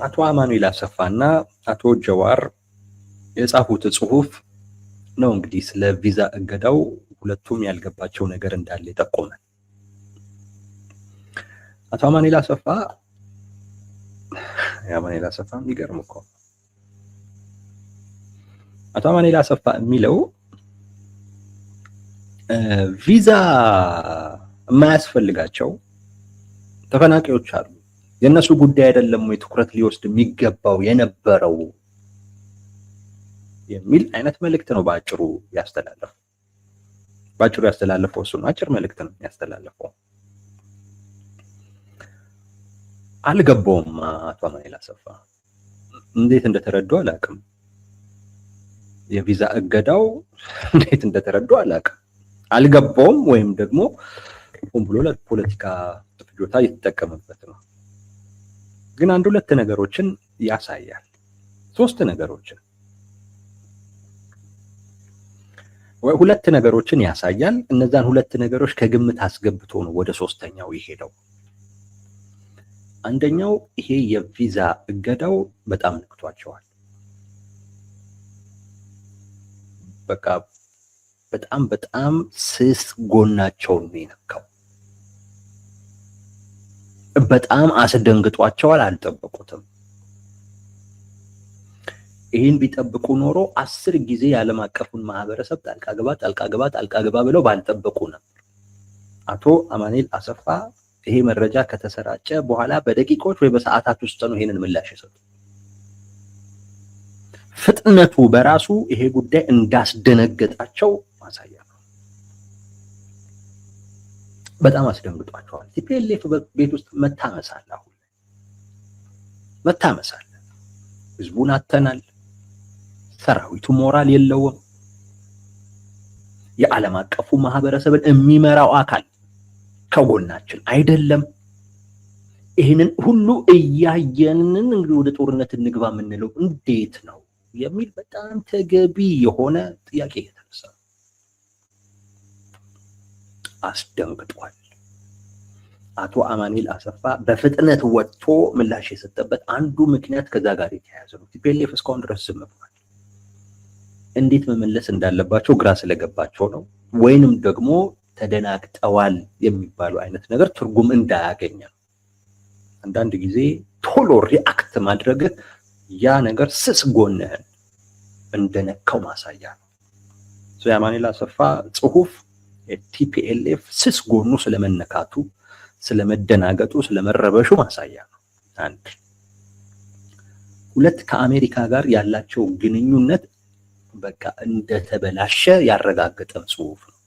አቶ አማኑኤል አሰፋና አቶ ጀዋር የጻፉት ጽሁፍ ነው እንግዲህ ስለ ቪዛ እገዳው ሁለቱም ያልገባቸው ነገር እንዳለ ይጠቆማል። አቶ አማኑኤል አሰፋ የሚገርም እኮ አቶ አማኑኤል አሰፋ የሚለው ቪዛ የማያስፈልጋቸው ተፈናቃዮች አሉ፣ የነሱ ጉዳይ አይደለም ወይ ትኩረት ሊወስድ የሚገባው የነበረው የሚል አይነት መልእክት ነው ባጭሩ ያስተላለፈው እሱ ነው። አጭር መልእክት ነው ያስተላለፈው። አልገባውም አቶ አማኑኤል አሰፋ እንዴት እንደተረዱ አላውቅም። የቪዛ እገዳው እንዴት እንደተረዱ አላውቅም። አልገባውም ወይም ደግሞ ሆን ብሎ ለፖለቲካ ፍጆታ እየተጠቀመበት ነው። ግን አንድ ሁለት ነገሮችን ያሳያል። ሶስት ነገሮችን ሁለት ነገሮችን ያሳያል። እነዛን ሁለት ነገሮች ከግምት አስገብቶ ነው ወደ ሶስተኛው ይሄደው። አንደኛው ይሄ የቪዛ እገዳው በጣም ነክቷቸዋል። በቃ በጣም ስስ ጎናቸውን ነው የነካው። በጣም አስደንግጧቸዋል። አልጠበቁትም። ይሄን ቢጠብቁ ኖሮ 10 ጊዜ የዓለም አቀፉን ማህበረሰብ ጣልቃ ገባ ብለው ባልጠበቁ ነበር። አቶ አማኑኤል አሰፋ ይሄ መረጃ ከተሰራጨ በኋላ በደቂቃዎች ወይ በሰዓታት ውስጥ ነው ይሄንን ምላሽ የሰጡት። ፍጥነቱ በራሱ ይሄ ጉዳይ እንዳስደነገጣቸው ማሳያ ነው። በጣም አስደንግጧቸዋል። ቲፒኤልኤፍ ቤት ውስጥ መታመሳል። ህዝቡን አተናል። ሰራዊቱ ሞራል የለውም። የዓለም አቀፉ ማህበረሰብን የሚመራው አካል ከጎናችን አይደለም። ይሄንን ሁሉ እያየንን እንግዲህ ወደ ጦርነት እንግባ የምንለው እንዴት ነው የሚል በጣም ተገቢ የሆነ ጥያቄ የተነሳ አስደንግጧል። አቶ አማኑኤል አሰፋ በፍጥነት ወጥቶ ምላሽ የሰጠበት አንዱ ምክንያት ከዛ ጋር የተያያዘ ነው። ቲፒኤልኤፍ እስካሁን ድረስ ዝም ብሏል። እንዴት መመለስ እንዳለባቸው ግራ ስለገባቸው ነው፣ ወይንም ደግሞ ተደናግጠዋል የሚባለው አይነት ነገር ትርጉም እንዳያገኝ ነው። አንዳንድ ጊዜ ቶሎ ሪአክት ማድረግ ያ ነገር ስስ ጎንህን እንደነካው ማሳያ ነው። የአማኑኤል አሰፋ ጽሁፍ የቲፒኤልኤፍ ስስ ጎኑ ስለመነካቱ፣ ስለመደናገጡ፣ ስለመረበሹ ማሳያ ነው። አንድ ሁለት ከአሜሪካ ጋር ያላቸው ግንኙነት በቃ እንደተበላሸ ያረጋገጠ ጽሁፍ ነው።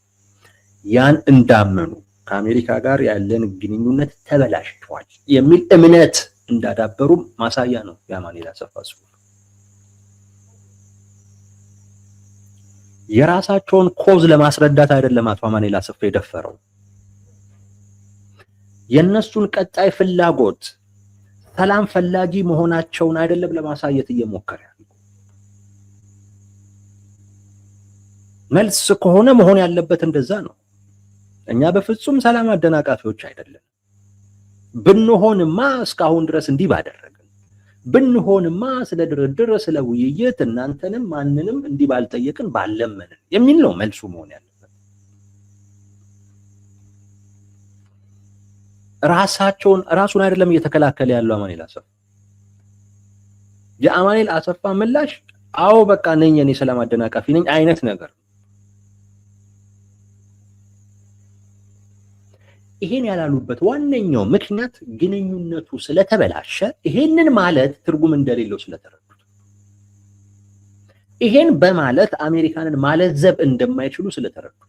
ያን እንዳመኑ ከአሜሪካ ጋር ያለን ግንኙነት ተበላሽቷል የሚል እምነት እንዳዳበሩ ማሳያ ነው የአማኑኤል አሰፋ ጽሁፍ። የራሳቸውን ኮዝ ለማስረዳት አይደለም አቶ አማኑኤል አሰፋ የደፈረው፣ የነሱን ቀጣይ ፍላጎት ሰላም ፈላጊ መሆናቸውን አይደለም ለማሳየት እየሞከረ ያለው። መልስ ከሆነ መሆን ያለበት እንደዛ ነው። እኛ በፍጹም ሰላም አደናቃፊዎች አይደለም። ብንሆንማ እስካሁን ድረስ እንዲህ ባደረግን፣ ብንሆንማ ስለ ድርድር ስለ ውይይት እናንተንም ማንንም እንዲህ ባልጠየቅን ባለመንን የሚል ነው መልሱ መሆን ያለበት። ራሱን አይደለም እየተከላከለ ያለው አማኑኤል አሰፋ። የአማኑኤል አሰፋ ምላሽ አዎ በቃ ነኝ እኔ ሰላም አደናቃፊ ነኝ አይነት ነገር። ይሄን ያላሉበት ዋነኛው ምክንያት ግንኙነቱ ስለተበላሸ፣ ይሄንን ማለት ትርጉም እንደሌለው ስለተረዱት፣ ይሄን በማለት አሜሪካንን ማለዘብ እንደማይችሉ ስለተረዱት፣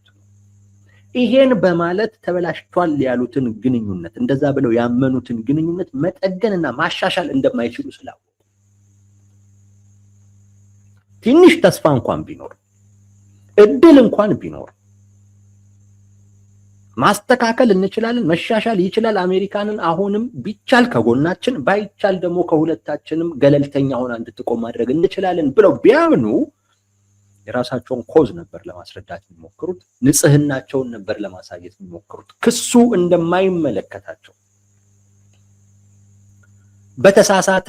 ይሄን በማለት ተበላሽቷል ያሉትን ግንኙነት እንደዛ ብለው ያመኑትን ግንኙነት መጠገንና ማሻሻል እንደማይችሉ ስላወቁ ትንሽ ተስፋ እንኳን ቢኖር እድል እንኳን ቢኖር ማስተካከል እንችላለን፣ መሻሻል ይችላል አሜሪካንን አሁንም ቢቻል ከጎናችን ባይቻል ደግሞ ከሁለታችንም ገለልተኛ ሆና እንድትቆም ማድረግ እንችላለን ብለው ቢያምኑ የራሳቸውን ኮዝ ነበር ለማስረዳት የሚሞክሩት፣ ንጽህናቸውን ነበር ለማሳየት የሚሞክሩት፣ ክሱ እንደማይመለከታቸው በተሳሳተ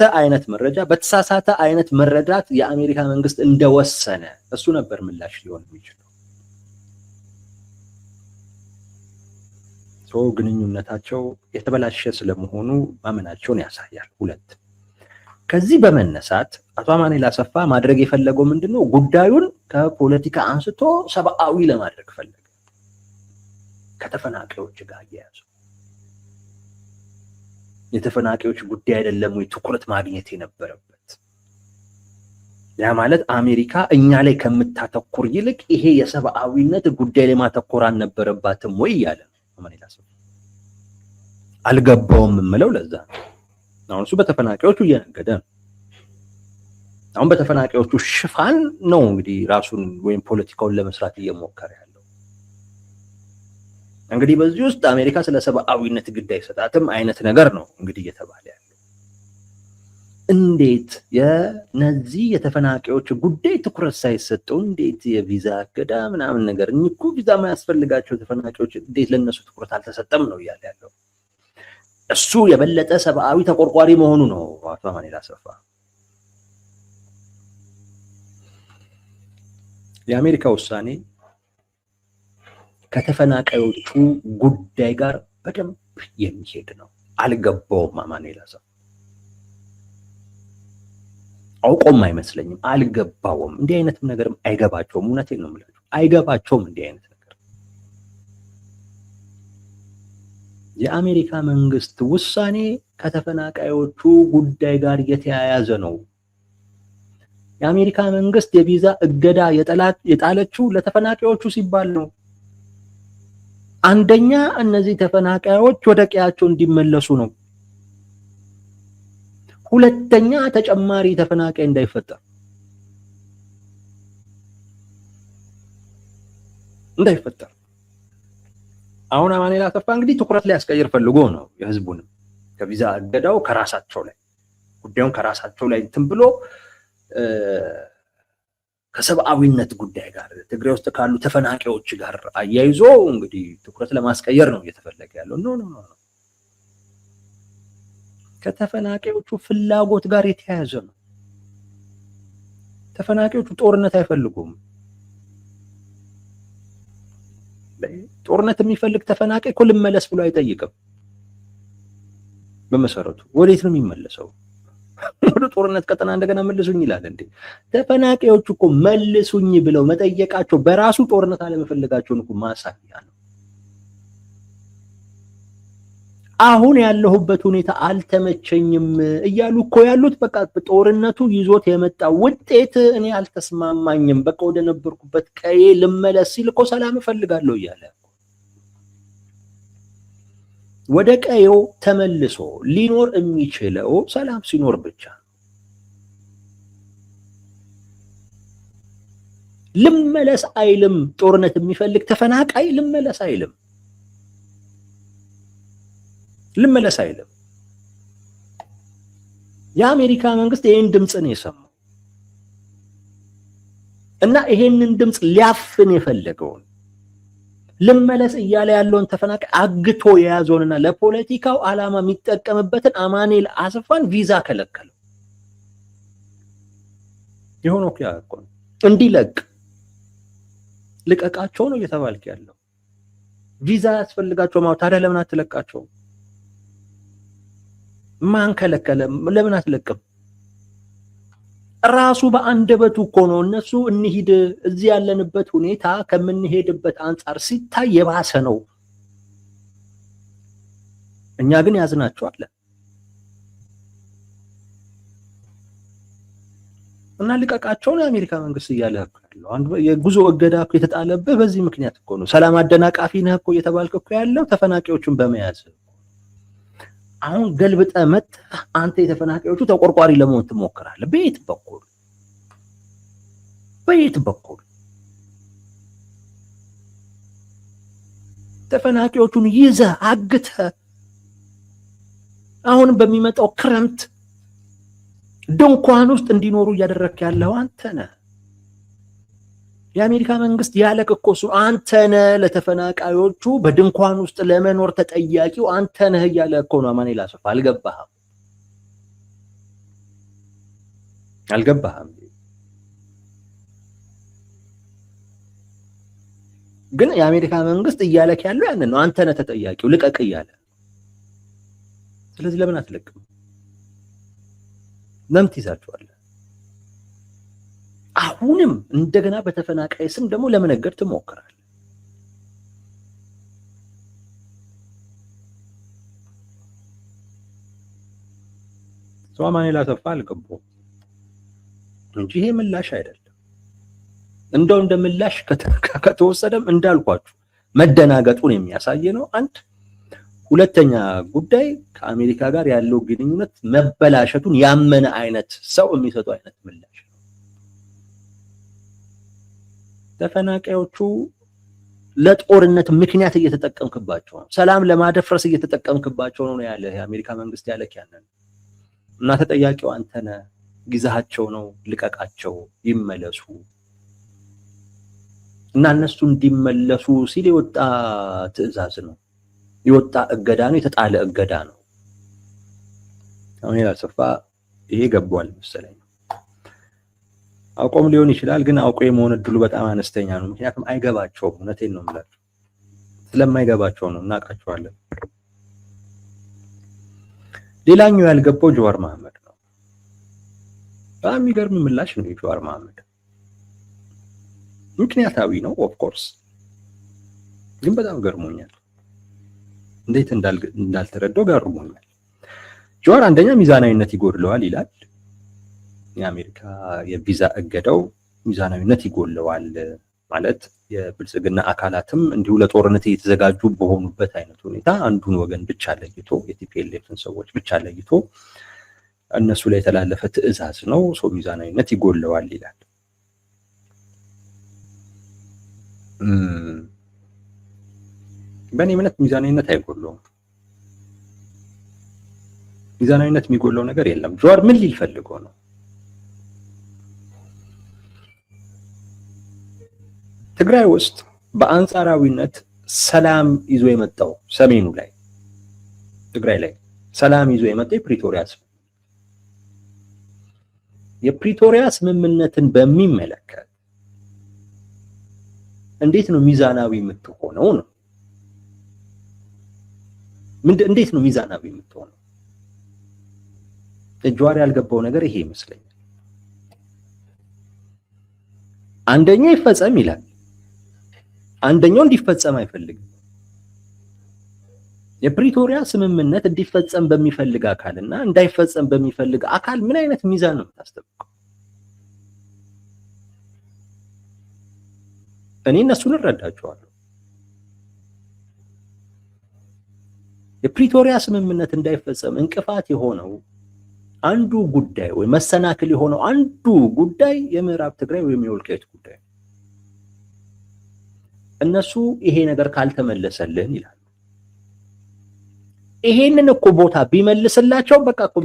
አይነት መረዳት የአሜሪካ መንግስት እንደወሰነ እሱ ነበር ምላሽ ሊሆን የሚችለው። ግንኙነታቸው የተበላሸ ስለመሆኑ ማመናቸውን ያሳያል። 2 ከዚህ በመነሳት አቶ አማኑኤል አሰፋ ማድረግ የፈለገው ምንድነው? ጉዳዩን ከፖለቲካ አንስቶ ሰብአዊ ለማድረግ ፈለገ። ከተፈናቃዮች ጋር ያያዘው የተፈናቃዮች ጉዳይ አይደለም ወይ ትኩረት ማግኘት የነበረበት? ያ ማለት አሜሪካ እኛ ላይ ከምታተኩር ይልቅ ይሄ የሰብአዊነት ጉዳይ ላይ ማተኮር አልነበረባትም ወይ ያለ አማኑኤል አሰፋ። አልገባውም የምለው ለዛ ነው። አሁን እሱ በተፈናቃዮቹ እየነገደ ነው። አሁን በተፈናቃዮቹ ሽፋን ነው እንግዲህ ራሱን ወይም ፖለቲካውን ለመስራት እየሞከረ ያለው። እንግዲህ በዚህ ውስጥ አሜሪካ ስለ ሰብአዊነት ጉዳይ ሰጣትም አይነት ነገር ነው እንግዲህ እየተባለ ያለው። እንዴት የነዚህ የተፈናቃዮች ጉዳይ ትኩረት ሳይሰጠው እንዴት የቪዛ እገዳ ምናምን ነገር እኮ ቪዛ ማያስፈልጋቸው ተፈናቃዮች እንዴት ለነሱ ትኩረት አልተሰጠም ነው እያለ ያለው። እሱ የበለጠ ሰብአዊ ተቆርቋሪ መሆኑ ነው አቶ አማኑኤል አሰፋ። የአሜሪካ ውሳኔ ከተፈናቃዮቹ ጉዳይ ጋር በደንብ የሚሄድ ነው። አልገባውም አማኑኤል አሰፋ። አውቆም አይመስለኝም፣ አልገባውም። እንዲህ አይነትም ነገርም አይገባቸውም። እውነቴን ነው የምላችሁ፣ አይገባቸውም እንዲህ አይነት ነገር። የአሜሪካ መንግስት ውሳኔ ከተፈናቃዮቹ ጉዳይ ጋር የተያያዘ ነው። የአሜሪካ መንግስት የቪዛ እገዳ የጣለችው ለተፈናቃዮቹ ሲባል ነው። አንደኛ እነዚህ ተፈናቃዮች ወደ ቀያቸው እንዲመለሱ ነው። ሁለተኛ ተጨማሪ ተፈናቃይ እንዳይፈጠር አሁን አማኑኤል አሰፋ እንግዲህ ትኩረት ላይ ያስቀይር ፈልጎ ነው የህዝቡንም ከቪዛ እገዳው ከራሳቸው ላይ ጉዳዩን ከራሳቸው ላይ እንትን ብሎ ከሰብአዊነት ጉዳይ ጋር ትግራይ ውስጥ ካሉ ተፈናቃዮች ጋር አያይዞ እንግዲህ ትኩረት ለማስቀየር ነው እየተፈለገ ያለው። ኖ ከተፈናቃዮቹ ፍላጎት ጋር የተያያዘ ነው። ተፈናቃዮቹ ጦርነት አይፈልጉም። ጦርነት የሚፈልግ ተፈናቃይ እኮ ልመለስ ብሎ አይጠይቅም። በመሰረቱ ወዴት ነው የሚመለሰው? ወደ ጦርነት ቀጠና እንደገና መልሱኝ ይላል እንዴ? ተፈናቃዮቹ እኮ መልሱኝ ብለው መጠየቃቸው በራሱ ጦርነት አለመፈለጋቸውን እኮ ማሳያ ነው። አሁን ያለሁበት ሁኔታ አልተመቸኝም እያሉ እኮ ያሉት በቃ ጦርነቱ ይዞት የመጣ ውጤት እኔ አልተስማማኝም፣ በቃ ወደ ነበርኩበት ቀዬ ልመለስ ሲል እኮ ሰላም እፈልጋለሁ እያለ ወደ ቀዬው ተመልሶ ሊኖር የሚችለው ሰላም ሲኖር ብቻ። ልመለስ አይልም። ጦርነት የሚፈልግ ተፈናቃይ ልመለስ አይልም። የአሜሪካ መንግስት ይሄን ድምጽ ነው የሰማው እና ይሄንን ድምጽ ሊያፍን የፈለገውን ልመለስ እያለ ያለውን ተፈናቃይ አግቶ የያዘውንና ለፖለቲካው ዓላማ የሚጠቀምበትን አማኑኤል አሰፋን ቪዛ ከለከለው። የሆነው እኮ እንዲለቅ ልቀቃቸው ነው እየተባልክ ያለው። ቪዛ ያስፈልጋቸው ማለት ታዲያ ለምን አትለቃቸው? ማን ከለከለ? ለምን አትለቅም? ራሱ በአንደበቱ እኮ ነው እነሱ እንሂድ፣ እዚህ ያለንበት ሁኔታ ከምንሄድበት አንፃር ሲታይ የባሰ ነው፣ እኛ ግን ያዝናቸዋለን እና ልቀቃቸው ነው የአሜሪካ መንግስት እያለ ያለው። የጉዞ እገዳ እኮ የተጣለበት በዚህ ምክንያት እኮ ነው። ሰላም አደናቃፊ ነህ እኮ እየተባልክ እኮ ያለው ተፈናቃዮቹን በመያዝ። አሁን ገልብጠ መጥተህ አንተ የተፈናቃዮቹ ተቆርቋሪ ለመሆን ትሞክራለህ። በየት በኩል ተፈናቃዮቹን ይዘህ አግተህ አሁን በሚመጣው ክረምት ድንኳን ውስጥ እንዲኖሩ እያደረክ ያለው አንተ ነህ። የአሜሪካ መንግስት ያለክ እኮ እሱ አንተ ነህ። ለተፈናቃዮቹ በድንኳን ውስጥ ለመኖር ተጠያቂው አንተ ነህ እያለ እኮ ነው አማኑኤል አሰፋ። አልገባህም? አልገባህም? ግን የአሜሪካ መንግስት እያለክ ያለው ያንን ነው። አንተ ነህ ተጠያቂው፣ ልቀቅ እያለ። ስለዚህ ለምን አትለቅም? ለምን ትይዛቸዋለህ? አሁንም እንደገና በተፈናቃይ ስም ደግሞ ለመነገድ ትሞክራለህ። አማኑኤል አሰፋ አልገባውም እንጂ ይሄ ምላሽ አይደለም። እንደው እንደ ምላሽ ከተወሰደም እንዳልኳችሁ መደናገጡን የሚያሳይ ነው። አንድ ሁለተኛ ጉዳይ ከአሜሪካ ጋር ያለው ግንኙነት መበላሸቱን ያመነ አይነት ሰው የሚሰጠው አይነት ምላሽ ነው። ተፈናቃዮቹ ለጦርነት ምክንያት እየተጠቀምክባቸው ነው፣ ሰላም ለማደፍረስ እየተጠቀምክባቸው ነው ያለ የአሜሪካ መንግስት ያለክ ያንን እና ተጠያቂው አንተ ነህ። ግዛቸው ነው፣ ልቀቃቸው፣ ይመለሱ እና እነሱ እንዲመለሱ ሲል የወጣ ትዕዛዝ ነው፣ የወጣ እገዳ ነው፣ የተጣለ እገዳ ነው። አማኑኤል አሰፋ ይሄ ገባዋል መሰለኝ። አውቆም ሊሆን ይችላል፣ ግን አውቆ የመሆን እድሉ በጣም አነስተኛ ነው። ምክንያቱም አይገባቸውም። እውነቴን ነው የምላቸው፣ ስለማይገባቸው ነው። እናውቃቸዋለን። ሌላኛው ያልገባው ጀዋር መሐመድ ነው። በጣም የሚገርም ምላሽ ነው የጀዋር መሐመድ። ምክንያታዊ ነው ኦፍ ኮርስ፣ ግን በጣም ገርሞኛል። እንዴት እንዳልተረዳው ገርሞኛል። ጀዋር አንደኛ ሚዛናዊነት ይጎድለዋል ይላል። የአሜሪካ የቪዛ እገዳው ሚዛናዊነት ይጎድለዋል ማለት የብልጽግና አካላትም እንዲሁ ለጦርነት እየተዘጋጁ በሆኑበት አይነት ሁኔታ አንዱን ወገን ብቻ ለይቶ የቲፒኤልኤፍን ሰዎች ብቻ ለይቶ እነሱ ላይ የተላለፈ ትዕዛዝ ነው። ሰው ሚዛናዊነት ይጎድለዋል ይላል። በእኔ እምነት ሚዛናዊነት አይጎድለውም። ሚዛናዊነት የሚጎድለው ነገር የለም። ጀዋር ምን ሊል ፈልጎ ነው? ትግራይ ውስጥ በአንጻራዊነት ሰላም ይዞ የመጣው ሰሜኑ ላይ ትግራይ ላይ ሰላም ይዞ የመጣው የፕሪቶሪያ ስምምነትን በሚመለከት እንዴት ነው ሚዛናዊ የምትሆነው ነው? እንዴት ነው ሚዛናዊ የምትሆነው? ጀዋር ያልገባው ነገር ይሄ ይመስለኛል። አንደኛው ይፈጸም ይላል፣ አንደኛው እንዲፈጸም አይፈልግም። የፕሪቶሪያ ስምምነት እንዲፈጸም በሚፈልግ አካልና እንዳይፈጸም በሚፈልግ አካል ምን አይነት ሚዛን ነው የምታስጠብቀው? እኔ እነሱን እረዳቸዋለሁ። የፕሪቶሪያ ስምምነት እንዳይፈጸም እንቅፋት የሆነው አንዱ ጉዳይ ወይ መሰናክል የሆነው አንዱ ጉዳይ የምዕራብ ትግራይ ወይም የወልቃይት ጉዳይ። እነሱ ይሄ ነገር ካልተመለሰልን ይላሉ። ይሄንን እኮ ቦታ ቢመልስላቸው በቃ እኮ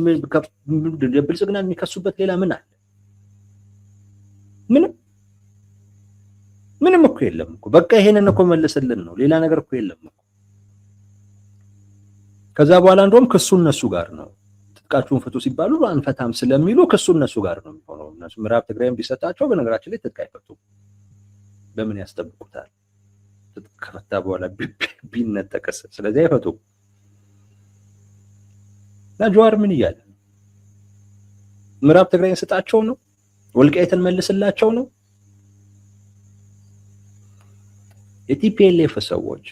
ብልጽግና የሚከሱበት ሌላ ምን አለ? ምንም እኮ የለም እኮ። በቃ ይሄንን እኮ መልስልን ነው፣ ሌላ ነገር እኮ የለም እኮ። ከዛ በኋላ እንደውም ክሱ እነሱ ጋር ነው። ትጥቃችሁን ፍቱ ሲባሉ አንፈታም ስለሚሉ ክሱ እነሱ ጋር ነው የሚሆነው። እነሱ ምዕራብ ትግራይም ቢሰጣቸው በነገራችን ላይ ትጥቅ አይፈቱም። በምን ያስጠብቁታል? ትጥቅ ከፈታ በኋላ ቢነጠቅስ? ስለዚህ አይፈቱም። እና ጀዋር ምን እያለ ነው? ምዕራብ ትግራይን ስጣቸው ነው? ወልቃይትን መልስላቸው ነው? የቲፒኤልኤፍ ሰዎች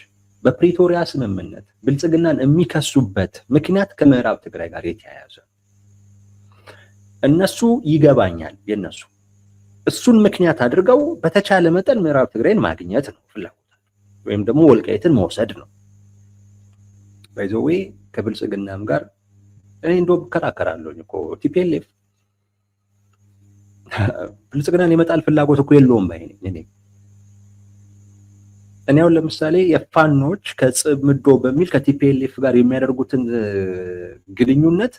በፕሪቶሪያ ስምምነት ብልጽግናን የሚከሱበት ምክንያት ከምዕራብ ትግራይ ጋር የተያያዘ እነሱ ይገባኛል። የነሱ እሱን ምክንያት አድርገው በተቻለ መጠን ምዕራብ ትግራይን ማግኘት ነው ፍላጎታቸው፣ ወይም ደግሞ ወልቃይትን መውሰድ ነው። ባይዘዌ ከብልጽግናም ጋር እኔ እንደው ከራከራለሁኝ እኮ ቲፒኤልኤፍ ብልጽግናን የመጣል ፍላጎት እኮ የለውም ባይ ነኝ እኔ አሁን ለምሳሌ የፋኖች ከጽምዶ በሚል ከቲፒኤልኤፍ ጋር የሚያደርጉትን ግንኙነት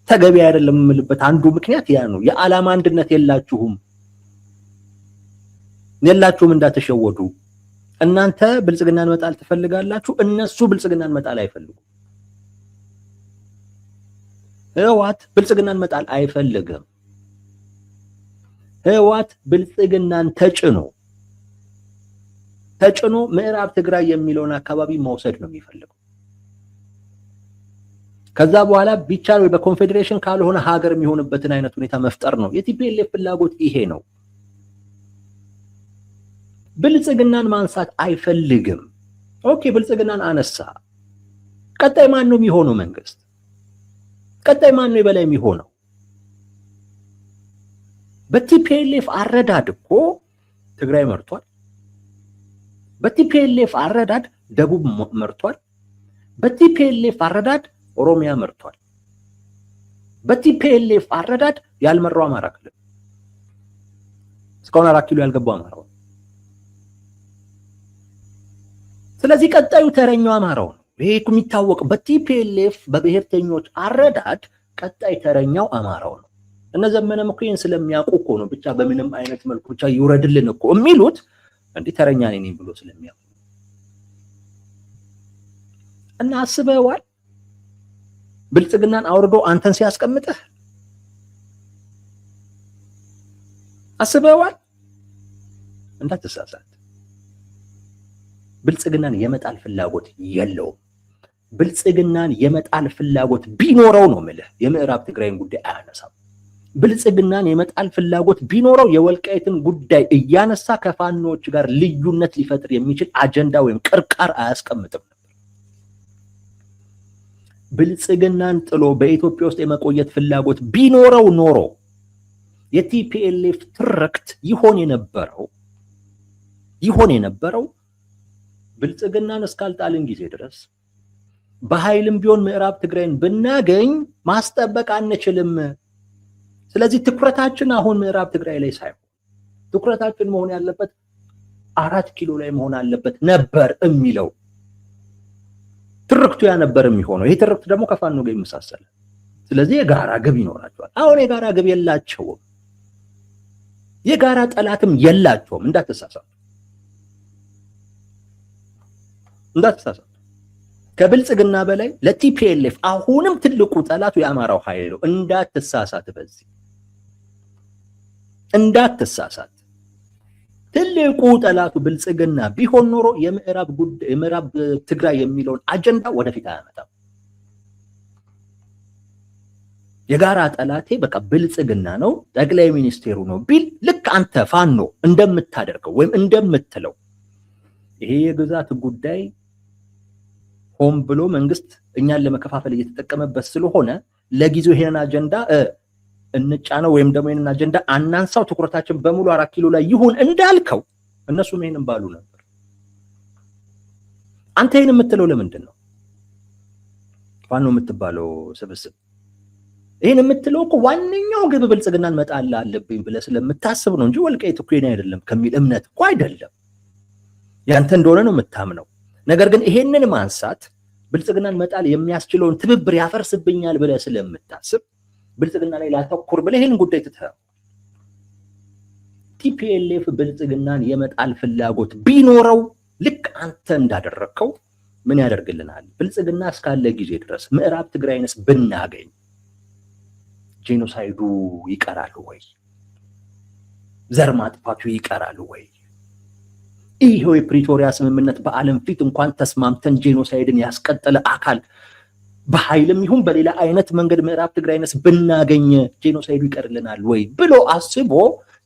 ተገቢ አይደለም የምልበት አንዱ ምክንያት ያ ነው። የዓላማ አንድነት የላችሁም እንዳትሸወዱ። እናንተ ብልጽግናን መጣል ትፈልጋላችሁ፣ እነሱ ብልጽግናን መጣል አይፈልጉም። ህወሓት ብልጽግናን መጣል አይፈልግም። ህወሓት ብልጽግናን ተጭኖ ምዕራብ ትግራይ የሚለውን አካባቢ መውሰድ ነው የሚፈልገው። ከዛ በኋላ ቢቻል ወይ በኮንፌዴሬሽን ካልሆነ ሀገር የሚሆንበትን አይነት ሁኔታ መፍጠር ነው። የቲፒኤልኤፍ ፍላጎት ይሄ ነው። ብልጽግናን ማንሳት አይፈልግም። ኦኬ፣ ብልጽግናን አነሳ። ቀጣይ ማን ነው የሚሆነው? መንግስት ቀጣይ ማን ነው የበላይ የሚሆነው? በቲፒኤልኤፍ አረዳድ እኮ ትግራይ መርቷል። በቲፒኤልኤፍ አረዳድ ደቡብ መርቷል። በቲፒኤልኤፍ አረዳድ ኦሮሚያ መርቷል። በቲፒኤልኤፍ አረዳድ ያልመራው አማራ ክልል እስካሁን 4 ኪሎ ያልገባው አማራው። ስለዚህ ቀጣዩ ተረኛው አማራው ነው። ይሄ የሚታወቅ በቲፒኤልኤፍ በብሔርተኞች አረዳድ ቀጣይ ተረኛው አማራው ነው። እነ ዘመነም እኮ ይሄን ስለሚያውቁ እኮ ነው ብቻ በምንም አይነት መልኩ ብቻ ይውረድልን እኮ የሚሉት እንዴ ተረኛ ነኝ ብሎ ስለሚያውቁ። እና አስበዋል ብልጽግናን አውርዶ አንተን ሲያስቀምጥህ አስበዋል። እንዳትሳሳት። ብልጽግናን የመጣል ፍላጎት የለውም። ብልጽግናን የመጣል ፍላጎት ቢኖረው ነው የምልህ የምዕራብ ትግራይን ጉዳይ አያነሳም። ብልጽግናን የመጣል ፍላጎት ቢኖረው የወልቃይትን ጉዳይ እያነሳ ከፋኖች ጋር ልዩነት ሊፈጥር የሚችል አጀንዳ ወይም ቅርቃር አያስቀምጥም ነበር። ብልጽግናን ጥሎ በኢትዮጵያ ውስጥ የመቆየት ፍላጎት ቢኖረው ኖሮ የቲፒኤልኤፍ ትርክት ይሆን የነበረው ብልጽግናን እስካልጣልን ጊዜ ድረስ በኃይልም ቢሆን ምዕራብ ትግራይን ብናገኝ ማስጠበቅ አንችልም። ስለዚህ ትኩረታችን አሁን ምዕራብ ትግራይ ላይ ሳይሆን ትኩረታችን መሆን ያለበት 4 ኪሎ ላይ መሆን አለበት ነበር የሚለው ትርክቱ ያ ነበር የሚሆነው። ይሄ ትርክት ደግሞ ከፋኖ ጋር ይመሳሰላል። ስለዚህ የጋራ ግብ ይኖራቸዋል። አሁን የጋራ ግብ የላቸውም። የጋራ ጠላትም የላቸውም። እንዳትሳሳቱ። ከብልጽግና በላይ ለቲፒኤልኤፍ አሁንም ትልቁ ጠላቱ የአማራው ኃይል ነው። እንዳትሳሳት። በዚህ እንዳትሳሳት። ትልቁ ጠላቱ ብልጽግና ቢሆን ኖሮ የምዕራብ ትግራይ የሚለውን አጀንዳ ወደፊት አያመጣም። የጋራ ጠላቴ በቃ ብልጽግና ነው፣ ጠቅላይ ሚኒስቴሩ ነው ቢል ልክ አንተ ፋኖ እንደምታደርገው ወይም እንደምትለው ይሄ የግዛት ጉዳይ ሆን ብሎ መንግስት እኛን ለመከፋፈል እየተጠቀመበት ስለሆነ ለጊዜው ይሄን አጀንዳ እንጫነው ወይም ደግሞ ይሄን አጀንዳ አናንሳው፣ ትኩረታችን በሙሉ 4 ኪሎ ላይ ይሁን እንዳልከው እነሱም ይሄንን ባሉ ነበር። አንተ ይሄን የምትለው ለምንድን ነው? ፋኖ የምትባለው ስብስብ ይሄን የምትለው እኮ ዋነኛው ግብ ብልጽግናን መጣል አለብኝ ብለህ ስለምታስብ ነው እንጂ ወልቃይት እኮ የኔ አይደለም ከሚል እምነት እኮ አይደለም። ያንተ እንደሆነ ነው የምታምነው። ነገር ግን ይሄንን ማንሳት ብልጽግናን መጣል የሚያስችለውን ትብብር ያፈርስብኛል ብለህ ስለምታስብ ብልጽግና ላይ ላተኩር ብለህ ይሄን ጉዳይ ትተህ ቲፒኤልኤፍ ብልጽግናን የመጣል ፍላጎት ቢኖረው ልክ አንተ እንዳደረከው ምን ያደርግልናል? ብልጽግና እስካለ ጊዜ ድረስ ምዕራብ ትግራይንስ ብናገኝ ጄኖሳይዱ ይቀራል ወይ? ዘር ማጥፋቱ ይቀራል ወይ? ይሄው የፕሪቶሪያ ስምምነት በዓለም ፊት እንኳን ተስማምተን ጄኖሳይድን ያስቀጠለ አካል በኃይልም ይሁን በሌላ አይነት መንገድ ምዕራብ ትግራይንስ ብናገኝ ጄኖሳይዱ ይቀርልናል ወይ ብሎ አስቦ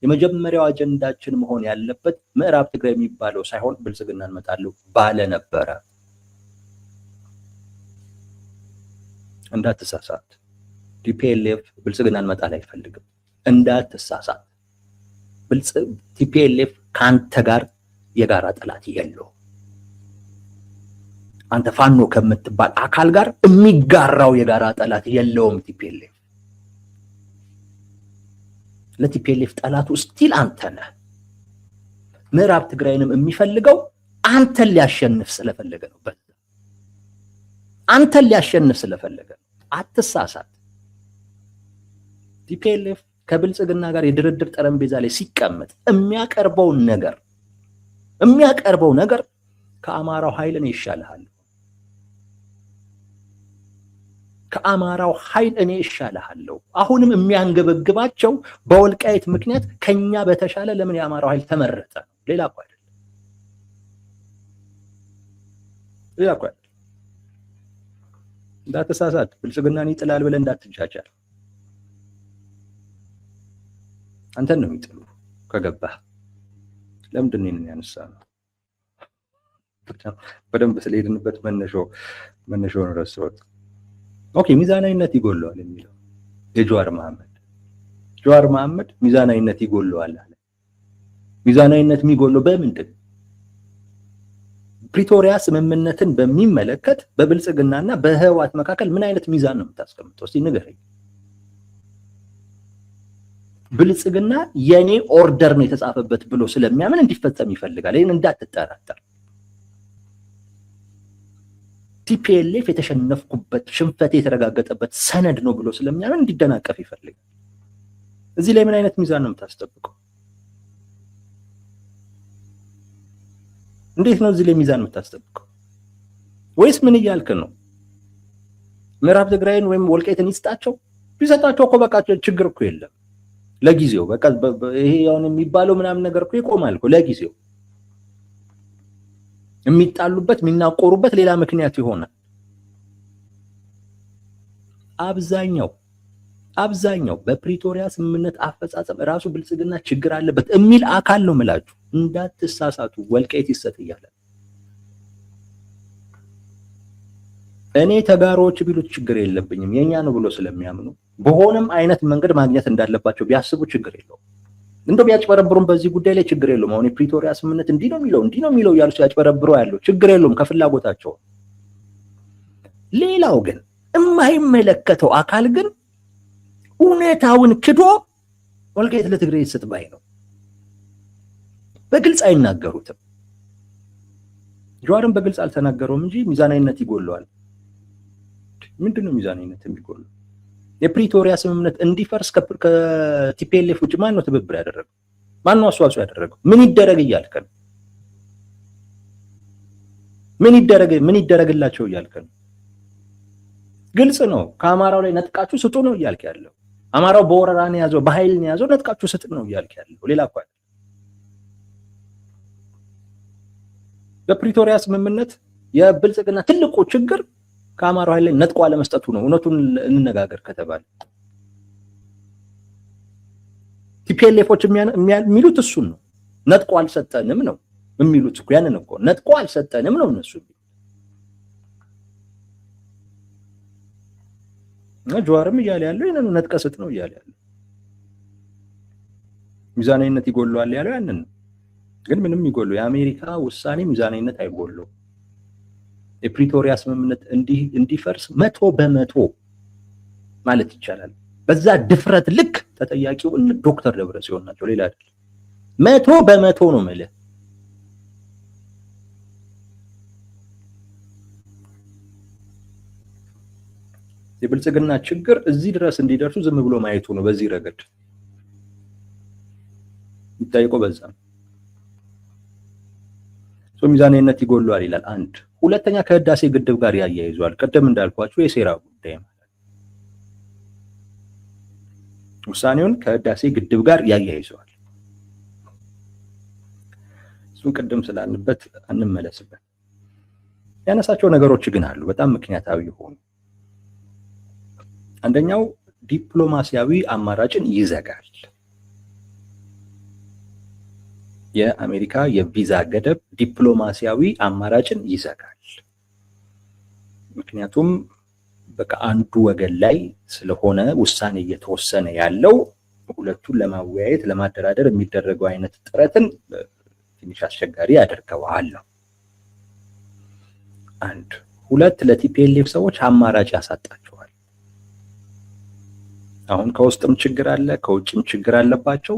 የመጀመሪያው አጀንዳችን መሆን ያለበት ምዕራብ ትግራይ የሚባለው ሳይሆን ብልጽግናን መጣለው ባለ ነበረ። እንዳትሳሳት። ቲፒኤልኤፍ ብልጽግናን መጣል አይፈልግም። እንዳትሳሳት። ቲፒኤልኤፍ ካንተ ጋር የጋራ ጠላት የለውም። አንተ ፋኖ ከምትባል አካል ጋር የሚጋራው የጋራ ጠላት የለውም ቲፒኤልኤፍ። ለቲፒኤልኤፍ ጠላቱ ስቲል አንተ ነህ። ምዕራብ ትግራይንም የሚፈልገው አንተን ሊያሸንፍ ስለፈለገ ነው። አንተን ሊያሸንፍ ስለፈለገ ነው። አትሳሳት። ቲፒኤልኤፍ ከብልጽግና ጋር የድርድር ጠረጴዛ ላይ ሲቀመጥ የሚያቀርበው ነገር ከአማራው ኃይልን ይሻልሃል። ከአማራው ኃይል እኔ እሻልሃለሁ። አሁንም የሚያንገበግባቸው በወልቃይት ምክንያት ከኛ በተሻለ ለምን የአማራው ኃይል ተመረጠ? ሌላ እኮ አይደለም። ሌላ እኮ አይደለም። እንዳትሳሳት፣ ብልጽግናን ይጥላል ብለህ እንዳትጃጃል። አንተን ነው የሚጥሉ ከገባህ። ለምንድን ነው ያነሳነው? በደንብ ስለሄድንበት መነሻውን ረሳሁት። ኦኬ፣ ሚዛናዊነት ይጎለዋል የሚለው የጀዋር መሐመድ ሚዛናዊነት ይጎለዋል አለ። ሚዛናዊነት የሚጎለው በምንድን? ፕሪቶሪያ ስምምነትን በሚመለከት በብልጽግናና በህወሓት መካከል ምን አይነት ሚዛን ነው የምታስቀምጠው? እስቲ ንገረኝ። ብልጽግና የኔ ኦርደር ነው የተጻፈበት ብሎ ስለሚያምን እንዲፈጸም ይፈልጋል። ይህን እንዳትጠራጠር። ቲፒኤልኤፍ የተሸነፍኩበት ሽንፈቴ የተረጋገጠበት ሰነድ ነው ብሎ ስለሚያምን እንዲደናቀፍ ይፈልጋል። እዚህ ላይ ምን አይነት ሚዛን ነው የምታስጠብቀው? እንዴት ነው እዚህ ላይ ሚዛን የምታስጠብቀው? ወይስ ምን እያልክ ነው? ምዕራብ ትግራይን ወይም ወልቃይትን ይስጣቸው? ቢሰጣቸው እኮ በቃ ችግር እኮ የለም። ለጊዜው በቃ ይሄ ያውን የሚባለው ምናምን ነገር እኮ ይቆማል እኮ ለጊዜው። የሚጣሉበት የሚናቆሩበት ሌላ ምክንያት ይሆናል። አብዛኛው በፕሪቶሪያ ስምምነት አፈጻጸም ራሱ ብልጽግና ችግር አለበት የሚል አካል ነው የምላችሁ። እንዳትሳሳቱ። ወልቃይት ይሰጥ እያለ እኔ ተጋሮዎች ቢሉት ችግር የለብኝም የኛ ነው ብሎ ስለሚያምኑ በሆነም አይነት መንገድ ማግኘት እንዳለባቸው ቢያስቡ ችግር የለውም። እንደው ቢያጭበረብሩም በዚህ ጉዳይ ላይ ችግር የለውም። አሁን የፕሪቶሪያ ስምምነት እንዲህ ነው የሚለው እያሉ ሲያጭበረብሩ ያለው ችግር የለውም ከፍላጎታቸው። ሌላው ግን የማይመለከተው አካል ግን እውነታውን ክዶ ወልቃይት ለትግራይ ይሰጥ ባይ ነው። በግልጽ አይናገሩትም። ጀዋርም በግልጽ አልተናገረውም እንጂ ሚዛናዊነት ይጎለዋል። ምንድነው ሚዛናዊነት የሚጎለው? የፕሪቶሪያ ስምምነት እንዲፈርስ ከቲፒኤልኤፍ ውጭ ማን ነው ትብብር ያደረገው? ማን ነው አስተዋጽኦ ያደረገው? ምን ይደረግ እያልከ ነው? ምን ይደረግላቸው እያልከ ነው? ግልጽ ነው። ከአማራው ላይ ነጥቃችሁ ስጡ ነው እያልክ ያለው። አማራው በወረራ ነው ያዘው፣ በኃይል ነው ያዘው፣ ነጥቃችሁ ስጥ ነው እያልክ ያለው። ሌላ እኮ አይደለም። በፕሪቶሪያ ስምምነት የብልጽግና ትልቁ ችግር ከአማራው ኃይል ላይ ነጥቆ አለመስጠቱ ነው። እውነቱን እንነጋገር ከተባለ ቲፒኤልኤፎች የሚሉት እሱን ነው። ነጥቆ አልሰጠንም ነው የሚሉት እኮ። ያንን እኮ ነጥቆ አልሰጠንም ነው እነሱ። ጀዋርም እያለ ያለው ይሄንን ነጥቀ ስጥ ነው እያለ ያለው። ሚዛናዊነት ይጎለዋል ያለው ያንን ነው። ግን ምንም ይጎለው የአሜሪካ ውሳኔ ሚዛናዊነት አይጎለው። የፕሪቶሪያ ስምምነት እንዲፈርስ 100% ማለት ይቻላል። በዛ ድፍረት ልክ ተጠያቂው ዶክተር ደብረጽዮን ናቸው፣ ሌላ አይደለም። 100% ነው ማለት። የብልጽግና ችግር እዚህ ድረስ እንዲደርሱ ዝም ብሎ ማየቱ ነው። በዚህ ረገድ ይታየው በዛ ሚዛናዊነት ይጎለዋል ይላል። አንድ ሁለተኛ ከህዳሴ ግድብ ጋር ያያይዟል። ቀደም እንዳልኳችሁ የሴራ ጉዳይ ማለት ውሳኔውን ከህዳሴ ግድብ ጋር ያያይዟል። እሱን ቀደም ስላልንበት አንመለስበት። ያነሳቸው ነገሮች ግን አሉ በጣም ምክንያታዊ ሆኑ። አንደኛው ዲፕሎማሲያዊ አማራጭን ይዘጋል። የአሜሪካ የቪዛ ገደብ ዲፕሎማሲያዊ አማራጭን ይዘጋል። ምክንያቱም በቃ አንዱ ወገን ላይ ስለሆነ ውሳኔ እየተወሰነ ያለው ሁለቱን ለማወያየት ለማደራደር የሚደረገው አይነት ጥረትን ትንሽ አስቸጋሪ ያደርገዋል። አንድ ሁለት ለቲፒኤልኤፍ ሰዎች አማራጭ ያሳጣቸዋል። አሁን ከውስጥም ችግር አለ፣ ከውጭም ችግር አለባቸው።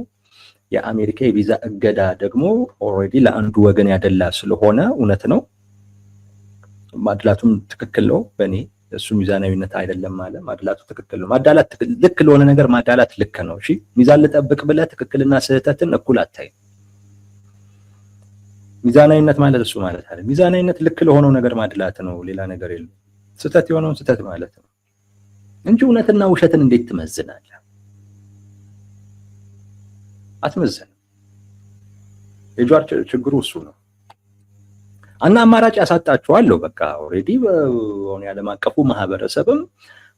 የአሜሪካ የቪዛ እገዳ ደግሞ ኦልሬዲ ለአንዱ ወገን ያደላ ስለሆነ እውነት ነው፣ ማድላቱም ትክክል ነው። በእኔ እሱ ሚዛናዊነት አይደለም ማለት ማድላቱ ትክክል ነው። ማዳላት ልክ ለሆነ ነገር ማዳላት ልክ ነው። እሺ ሚዛን ልጠብቅ ብለህ ትክክልና ስህተትን እኩል አታይም። ሚዛናዊነት ማለት እሱ ማለት አይደለም። ሚዛናዊነት ልክ ለሆነው ነገር ማድላት ነው፣ ሌላ ነገር የለም። ስህተት የሆነውን ስህተት ማለት ነው። እንጂ እውነትና ውሸትን እንዴት ትመዝናለህ? አትመዝንም። የጀዋር ችግሩ እሱ ነው። እና አማራጭ ያሳጣቸዋል። በቃ ኦሬዲ በሆነ ዓለም አቀፉ ማህበረሰብም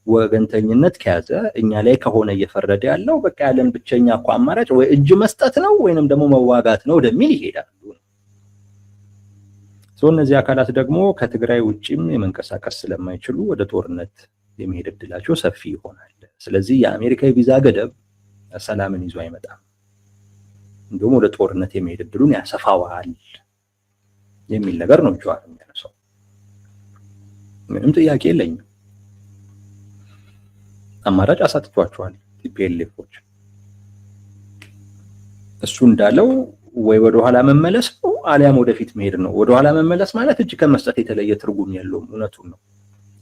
ወገንተኝነት ከያዘ እኛ ላይ ከሆነ እየፈረደ ያለው በቃ ያለን ብቸኛ እኮ አማራጭ ወይ እጅ መስጠት ነው ወይንም ደግሞ መዋጋት ነው ወደሚል ይሄዳሉ። እነዚህ አካላት ደግሞ ከትግራይ ውጪም የመንቀሳቀስ ስለማይችሉ ወደ ጦርነት የመሄድ እድላቸው ሰፊ ይሆናል። ስለዚህ የአሜሪካ የቪዛ ገደብ ሰላምን ይዞ አይመጣም፣ እንደውም ወደ ጦርነት የመሄድ እድሉን ያሰፋዋል የሚል ነገር ነው ጀዋር የሚያነሳው። ምንም ጥያቄ የለኝም። አማራጭ አሳጥቷቸዋል ቲፒኤልኤፎች። እሱ እንዳለው ወይ ወደ ኋላ መመለስ ነው አሊያም ወደፊት መሄድ ነው። ወደ ኋላ መመለስ ማለት እጅ ከመስጠት የተለየ ትርጉም የለውም። እውነቱን ነው።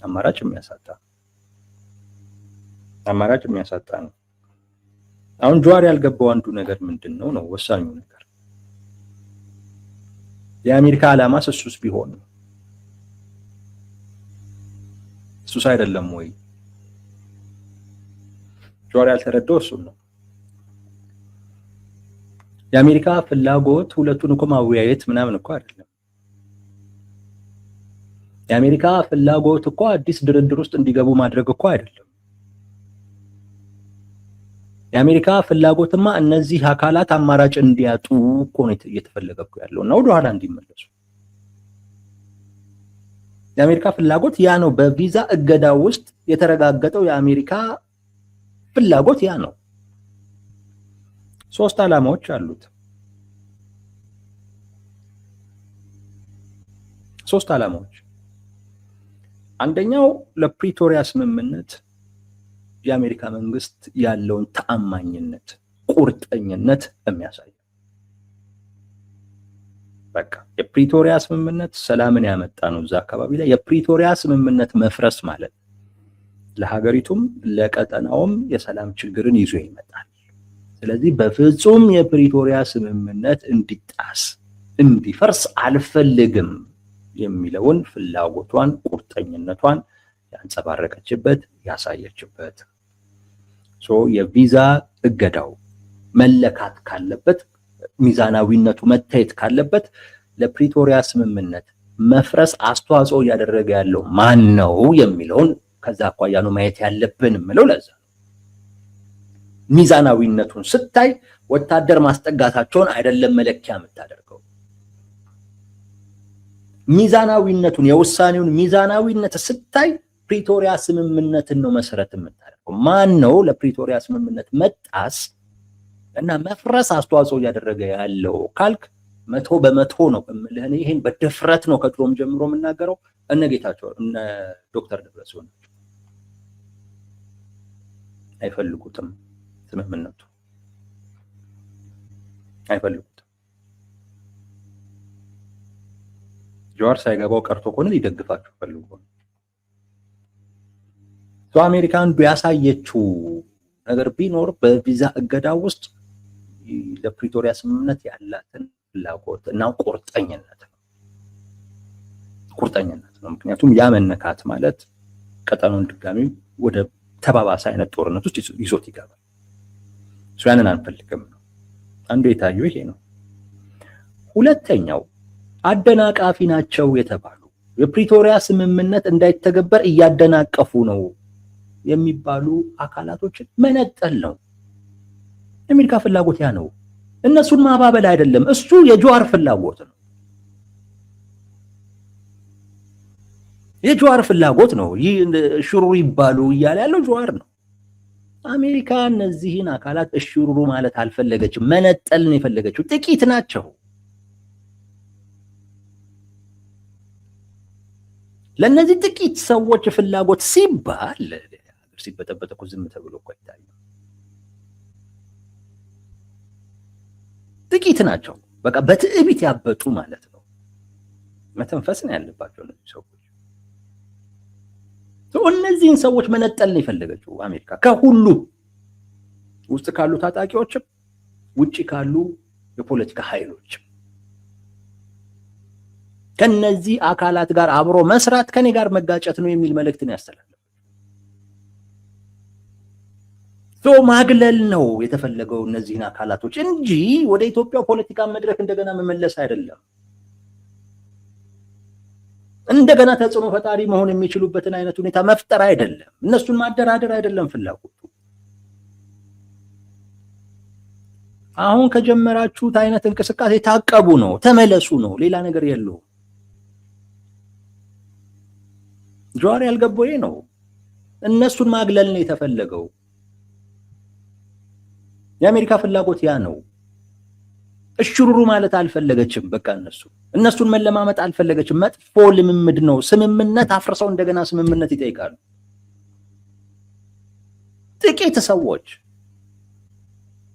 አማራጭ የሚያሳጣ ነው። አሁን ጀዋር ያልገባው አንዱ ነገር ምንድነው ነው ወሳኙ ነገር የአሜሪካ ዓላማ እሱስ ቢሆን እሱስ አይደለም ወይ? ጀዋር ያልተረዳው እሱን ነው። የአሜሪካ ፍላጎት ሁለቱን እኮ ማወያየት ምናምን እኮ አይደለም። የአሜሪካ ፍላጎት እኮ አዲስ ድርድር ውስጥ እንዲገቡ ማድረግ እኮ አይደለም። የአሜሪካ ፍላጎትማ እነዚህ አካላት አማራጭ እንዲያጡ እኮ ነው እየተፈለገ ያለው እና ወደኋላ እንዲመለሱ። የአሜሪካ ፍላጎት ያ ነው። በቪዛ እገዳ ውስጥ የተረጋገጠው የአሜሪካ ፍላጎት ያ ነው። 3 ዓላማዎች አሉት። 3 ዓላማዎች። አንደኛው ለፕሪቶሪያ ስምምነት የአሜሪካ መንግስት ያለውን ተአማኝነት፣ ቁርጠኝነት የሚያሳይ በቃ የፕሪቶሪያ ስምምነት ሰላምን ያመጣ ነው እዛ አካባቢ ላይ። የፕሪቶሪያ ስምምነት መፍረስ ማለት ለሀገሪቱም ለቀጠናውም የሰላም ችግርን ይዞ ይመጣል። ስለዚህ በፍጹም የፕሪቶሪያ ስምምነት እንዲጣስ እንዲፈርስ አልፈልግም የሚለውን ፍላጎቷን ቁርጠኝነቷን ያንጸባረቀችበት ያሳየችበት የቪዛ እገዳው መለካት ካለበት ሚዛናዊነቱ መታየት ካለበት ለፕሪቶሪያ ስምምነት መፍረስ አስተዋጽኦ እያደረገ ያለው ማን ነው የሚለውን ከዛ አኳያ ነው ማየት ያለብን የምለው ለዛ ሚዛናዊነቱን ስታይ ወታደር ማስጠጋታቸውን አይደለም መለኪያ የምታደርገው። ሚዛናዊነቱን የውሳኔውን ሚዛናዊነት ስታይ ፕሪቶሪያ ስምምነትን ነው መሰረት የምታደርገው። ማን ነው ለፕሪቶሪያ ስምምነት መጣስ እና መፍረስ አስተዋጽኦ እያደረገ ያለው ካልክ 100% ነው እምልህ። ይሄን በድፍረት ነው ከድሮም ጀምሮ የምናገረው። እነ ጌታቸው እነ ዶክተር ደብረጽዮን አይፈልጉትም ስምምነቱ አይፈልጉትም። ጀዋር ሳይገባው ቀርቶ ከሆነ ሊደግፋቸው ፈልጎ ነው። አሜሪካ አንዱ ያሳየችው ነገር ቢኖር በቪዛ እገዳ ውስጥ ለፕሪቶሪያ ስምምነት ያላትን ፍላጎት እና ቁርጠኝነት ነው። ምክንያቱም ያ መነካት ማለት ቀጠናውን ድጋሚ ወደ ተባባሰ አይነት ጦርነት ውስጥ ይዞት ይገባል። ያንን አንፈልግም ነው አንዱ የታየው ይሄ ነው። ሁለተኛው አደናቃፊ ናቸው የተባሉ የፕሪቶሪያ ስምምነት እንዳይተገበር እያደናቀፉ ነው የሚባሉ አካላቶችን መነጠል ነው። የአሜሪካ ፍላጎት ያ ነው። እነሱን ማባበል አይደለም። እሱ የጀዋር ፍላጎት ነው። የጀዋር ፍላጎት ነው። ይህ ሽሩሩ ይባሉ እያለ ያለው ጀዋር ነው። አሜሪካ እነዚህን አካላት እሽሩሩ ማለት አልፈለገችም። መነጠል ነው የፈለገችው። ጥቂት ናቸው። ለነዚህ ጥቂት ሰዎች ፍላጎት ሲባል ሲበጠበጥ እኮ ዝም ተብሎ እኮ አይታይም። ጥቂት ናቸው። በቃ በትዕቢት ያበጡ ማለት ነው። መተንፈስ ነው ያለባቸው እነዚህ ሰዎች። እነዚህን ሰዎች መነጠል ነው የፈለገችው አሜሪካ ከሁሉ ውስጥ ካሉ ታጣቂዎችም ውጪ ካሉ የፖለቲካ ኃይሎችም። ከነዚህ አካላት ጋር አብሮ መስራት ከኔ ጋር መጋጨት ነው የሚል መልእክት ነው ያስተላለፈው። ማግለል ነው የተፈለገው እነዚህን አካላቶች እንጂ ወደ ኢትዮጵያ ፖለቲካ መድረክ እንደገና መመለስ አይደለም። እንደገና ተጽዕኖ ፈጣሪ መሆን የሚችሉበትን አይነት ሁኔታ መፍጠር አይደለም። እነሱን ማደራደር አይደለም ፍላጎቱ። አሁን ከጀመራችሁት አይነት እንቅስቃሴ ታቀቡ ነው፣ ተመለሱ ነው፣ ሌላ ነገር የለውም። ጀዋር ያልገባው ይሄ ነው። እነሱን ማግለል ነው የተፈለገው። የአሜሪካ ፍላጎት ያ ነው። እሽሩሩ ማለት አልፈለገችም። በቃ እነሱን መለማመጥ አልፈለገችም። መጥፎ ልምምድ ነው። ስምምነት አፍርሰው እንደገና ስምምነት ይጠይቃሉ። ጥቂት ሰዎች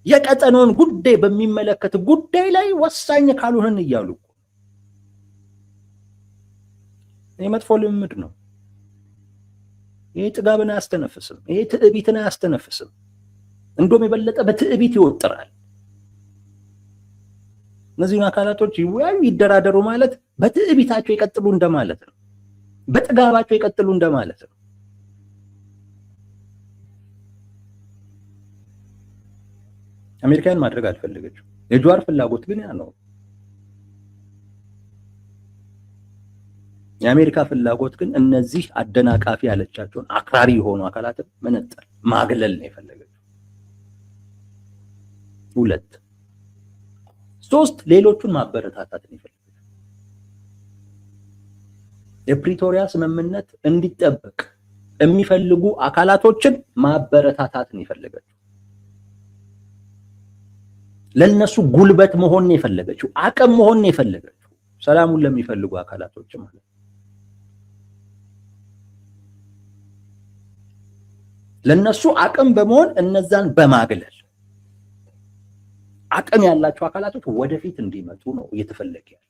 የቀጠናውን ጉዳይ በሚመለከት ጉዳይ ላይ ወሳኝ ካልሆነን እያሉ ይሄ መጥፎ ልምምድ ነው። ይሄ ጥጋብን አያስተነፍስም። ይሄ ትዕቢትን አያስተነፍስም። እንደውም የበለጠ በትዕቢት ይወጥራል። እነዚህን አካላቶች ይወያዩ፣ ይደራደሩ ማለት በትዕቢታቸው ይቀጥሉ እንደማለት ነው። በጥጋባቸው ይቀጥሉ እንደማለት ነው። አሜሪካን ማድረግ አልፈለገችም። የጀዋር ፍላጎት ግን ያ ነው። የአሜሪካ ፍላጎት ግን እነዚህ አደናቃፊ ያለቻቸውን አክራሪ የሆኑ አካላትን መነጠል፣ ማግለል ነው የፈለገችው። 2 3 ሌሎቹን ማበረታታት ነው የፈለገችው። የፕሪቶሪያ ስምምነት እንዲጠበቅ የሚፈልጉ አካላቶችን ማበረታታት ነው የፈለገችው። ለነሱ ጉልበት መሆን ነው የፈለገችው። አቅም መሆን ነው የፈለገችው። ሰላሙን ለሚፈልጉ አካላቶች ማለት ለነሱ አቅም በመሆን እነዛን በማግለል አቅም ያላቸው አካላቶች ወደፊት እንዲመጡ ነው እየተፈለገ ያለው።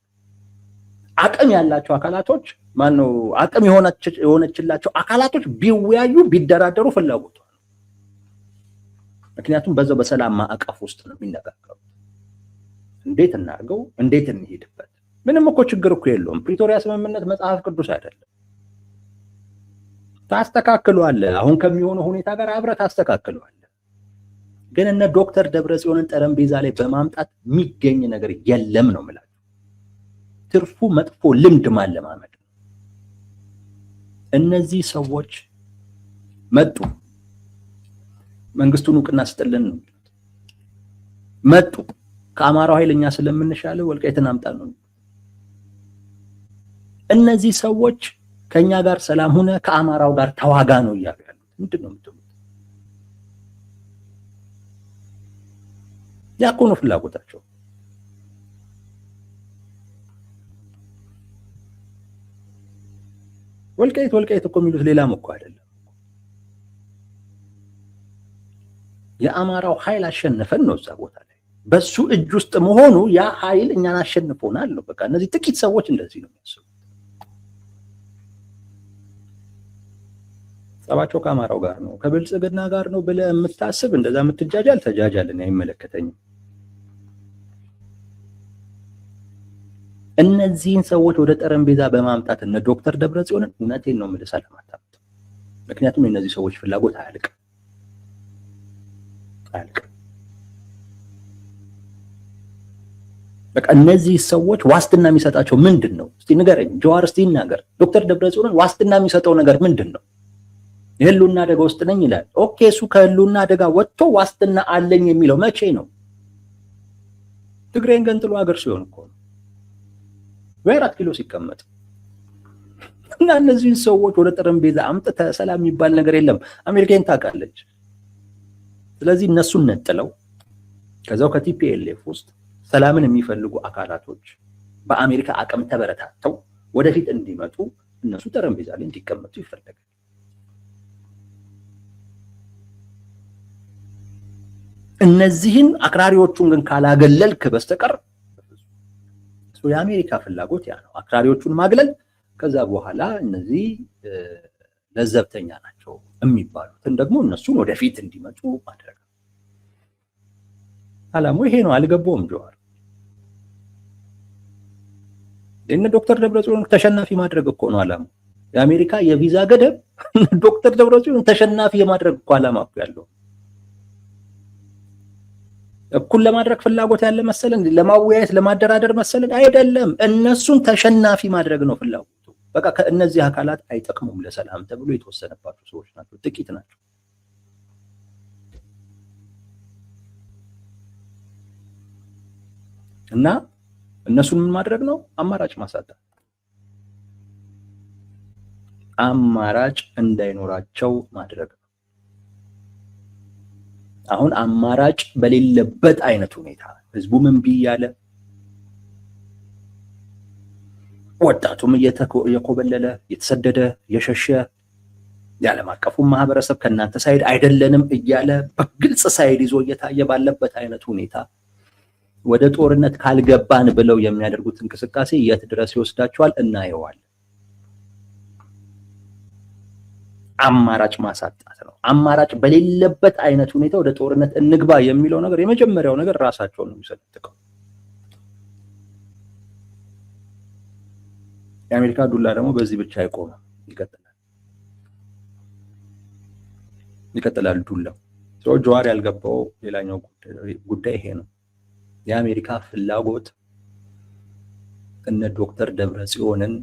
አቅም ያላቸው አካላቶች ማነው አቅም የሆነችላቸው አካላቶች ቢወያዩ ቢደራደሩ ፍላጎቱ ነው። ምክንያቱም በዛው በሰላም ማዕቀፍ ውስጥ ነው የሚነጋገሩት። እንዴት እናርገው፣ እንዴት እንሄድበት። ምንም እኮ ችግር እኮ የለውም። ፕሪቶሪያ ስምምነት መጽሐፍ ቅዱስ አይደለም። ታስተካክለዋለህ። አሁን ከሚሆነው ሁኔታ ጋር አብረህ ታስተካክለዋለህ። ግን እነ ዶክተር ደብረጽዮንን ጠረጴዛ ላይ በማምጣት የሚገኝ ነገር የለም ነው የምላቸው። ትርፉ መጥፎ ልምድ ማለማመድ ነው። እነዚህ ሰዎች መጡ፣ መንግስቱን እውቅና ስጥልን ነው መጡ። ከአማራው ኃይለኛ ስለምንሻለው ወልቃይትን አምጣ ነው። እነዚህ ሰዎች ከኛ ጋር ሰላም ሆነ ከአማራው ጋር ተዋጋ ነው እያሉ ያሉት። ምንድን ነው የምትሉት? ያኮኑ ፍላጎታቸው። ወልቃይት እኮ የሚሉት ሌላም እኮ አይደለም። የአማራው ኃይል አሸነፈን ነው እዛ ቦታ ላይ በሱ እጅ ውስጥ መሆኑ ያ ኃይል እኛን አሸንፎናል ነው። በቃ እነዚህ ጥቂት ሰዎች እንደዚህ ነው የሚያስቡት። ጸባቸው ከአማራው ጋር ነው ከብልጽግና ጋር ነው ብለህ የምታስብ እንደዛ የምትጃጃል ተጃጃልን፣ አይመለከተኝም። እነዚህን ሰዎች ወደ ጠረጴዛ በማምጣት እነ ዶክተር ደብረጽዮንን እውነቴን ነው የምልህ ሰላም አታመጣም። ምክንያቱም የእነዚህ ሰዎች ፍላጎት አያልቅም። በቃ እነዚህ ሰዎች ዋስትና የሚሰጣቸው ምንድን ነው? እስቲ ንገረኝ ጀዋር፣ እስቲ ይናገር። ዶክተር ደብረጽዮንን ዋስትና የሚሰጠው ነገር ምንድን ነው? የህልውና አደጋ ውስጥ ነኝ ይላል። ኦኬ፣ እሱ ከህልውና አደጋ ወጥቶ ዋስትና አለኝ የሚለው መቼ ነው? ትግሬን ገንጥሎ ሀገር ሲሆን እኮ ነው፣ ወይ 4 ኪሎ ሲቀመጥ። እና እነዚህን ሰዎች ወደ ጠረጴዛ አምጥተህ ሰላም የሚባል ነገር የለም። አሜሪካን ታውቃለች። ስለዚህ እነሱን ነጥለው ከዛው ከቲፒኤልኤፍ ውስጥ ሰላምን የሚፈልጉ አካላቶች በአሜሪካ አቅም ተበረታተው ወደፊት እንዲመጡ እነሱ ጠረጴዛ ላይ እንዲቀመጡ ይፈልጋል። እነዚህን አክራሪዎቹን ግን ካላገለልክ በስተቀር የአሜሪካ ፍላጎት ያ ነው፣ አክራሪዎቹን ማግለል። ከዛ በኋላ እነዚህ ለዘብተኛ ናቸው የሚባሉትን ደግሞ እነሱን ወደፊት እንዲመጡ ማድረግ። አላማው ይሄ ነው። አልገባውም ጀዋር። እነ ዶክተር ደብረጽዮን ተሸናፊ ማድረግ እኮ ነው አላማው። የአሜሪካ የቪዛ ገደብ ዶክተር ደብረጽዮን ተሸናፊ የማድረግ እኮ አላማ እኮ ያለው። እኩል ለማድረግ ፍላጎት ያለ መሰለን? ለማወያየት ለማደራደር መሰለን? አይደለም። እነሱን ተሸናፊ ማድረግ ነው ፍላጎቱ። በቃ ከእነዚህ አካላት አይጠቅሙም ለሰላም ተብሎ የተወሰነባቸው ሰዎች ናቸው፣ ጥቂት ናቸው። እና እነሱን ምን ማድረግ ነው? አማራጭ ማሳጣት፣ አማራጭ እንዳይኖራቸው ማድረግ ነው። አሁን አማራጭ በሌለበት አይነት ሁኔታ ህዝቡም እምቢ እያለ ወጣቱም እየኮበለለ የተሰደደ የሸሸ የዓለም አቀፉ ማህበረሰብ ከእናንተ ሳይድ አይደለንም እያለ በግልጽ ሳይድ ይዞ እየታየ ባለበት አይነት ሁኔታ ወደ ጦርነት ካልገባን ብለው የሚያደርጉት እንቅስቃሴ የት ድረስ ይወስዳቸዋል እናየዋለን። አማራጭ ማሳጣት ነው። አማራጭ በሌለበት አይነት ሁኔታ ወደ ጦርነት እንግባ የሚለው ነገር የመጀመሪያው ነገር ራሳቸውን ነው የሚሰነጥቀው። የአሜሪካ ዱላ ደግሞ በዚህ ብቻ አይቆምም፣ ይቀጥላል ዱላው። ጀዋር ያልገባው ሌላኛው ጉዳይ ይሄ ነው። የአሜሪካ ፍላጎት እነ ዶክተር ደብረጽዮንን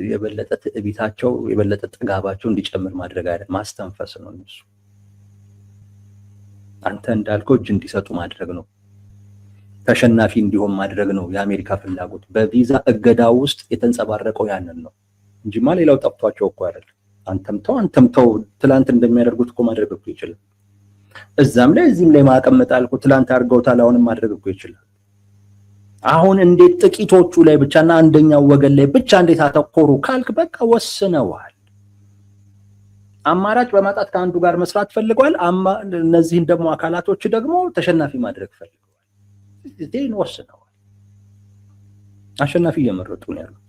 የበለጠ ትዕቢታቸው የበለጠ ጥጋባቸው እንዲጨምር ማድረግ አይደለም፣ ማስተንፈስ ነው። እነሱ አንተ እንዳልከው እጅ እንዲሰጡ ማድረግ ነው፣ ተሸናፊ እንዲሆን ማድረግ ነው የአሜሪካ ፍላጎት። በቪዛ እገዳ ውስጥ የተንጸባረቀው ያንን ነው እንጂማ ሌላው ጠፍቷቸው እኮ አይደለም። አንተምተው ትላንት እንደሚያደርጉት እኮ ማድረግ እኮ ይችላል። እዛም ላይ እዚህም ላይ ማቀመጣል እኮ ትላንት አድርገውታል፣ አሁንም ማድረግ እኮ ይችላል። አሁን እንዴት ጥቂቶቹ ላይ ብቻና አንደኛው ወገን ላይ ብቻ እንዴት አተኮሩ ካልክ በቃ ወስነዋል። አማራጭ በማጣት ከአንዱ ጋር መስራት ፈልገዋል። እነዚህን ደግሞ አካላቶች ደግሞ ተሸናፊ ማድረግ ፈልገዋል። እዚህን ወስነዋል። አሸናፊ እየመረጡ ነው ያሉት።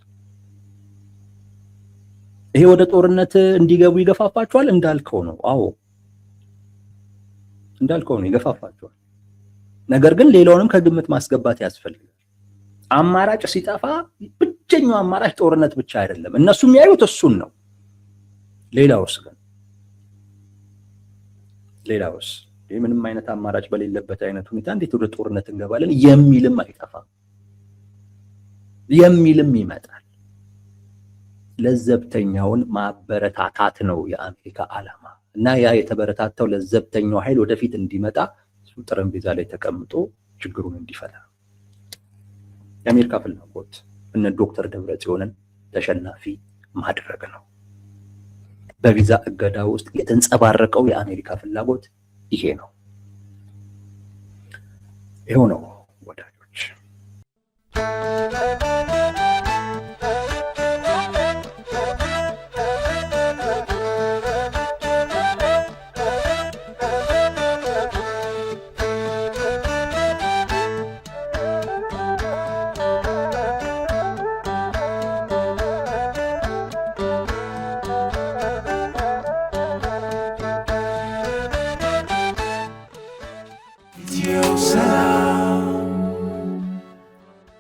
ይሄ ወደ ጦርነት እንዲገቡ ይገፋፋቸዋል እንዳልከው ነው። አዎ እንዳልከው ነው ይገፋፋቸዋል። ነገር ግን ሌላውንም ከግምት ማስገባት ያስፈልጋል። አማራጭ ሲጠፋ ብቸኛው አማራጭ ጦርነት ብቻ አይደለም። እነሱ የሚያዩት እሱን ነው። ሌላውስ ምንም አይነት አማራጭ በሌለበት አይነት ሁኔታ እንዴት ወደ ጦርነት እንገባለን የሚልም አይጠፋም፣ የሚልም ይመጣል። ለዘብተኛውን ማበረታታት ነው የአሜሪካ ዓላማ እና ያ የተበረታታው ለዘብተኛው ኃይል ወደፊት እንዲመጣ ጠረጴዛ ላይ ተቀምጦ ችግሩን እንዲፈታ የአሜሪካ ፍላጎት እነ ዶክተር ደብረጽዮንን ተሸናፊ ማድረግ ነው። በቪዛ እገዳ ውስጥ የተንጸባረቀው የአሜሪካ ፍላጎት ይሄ ነው። ይሄው ነው ወዳጆች። Dios será.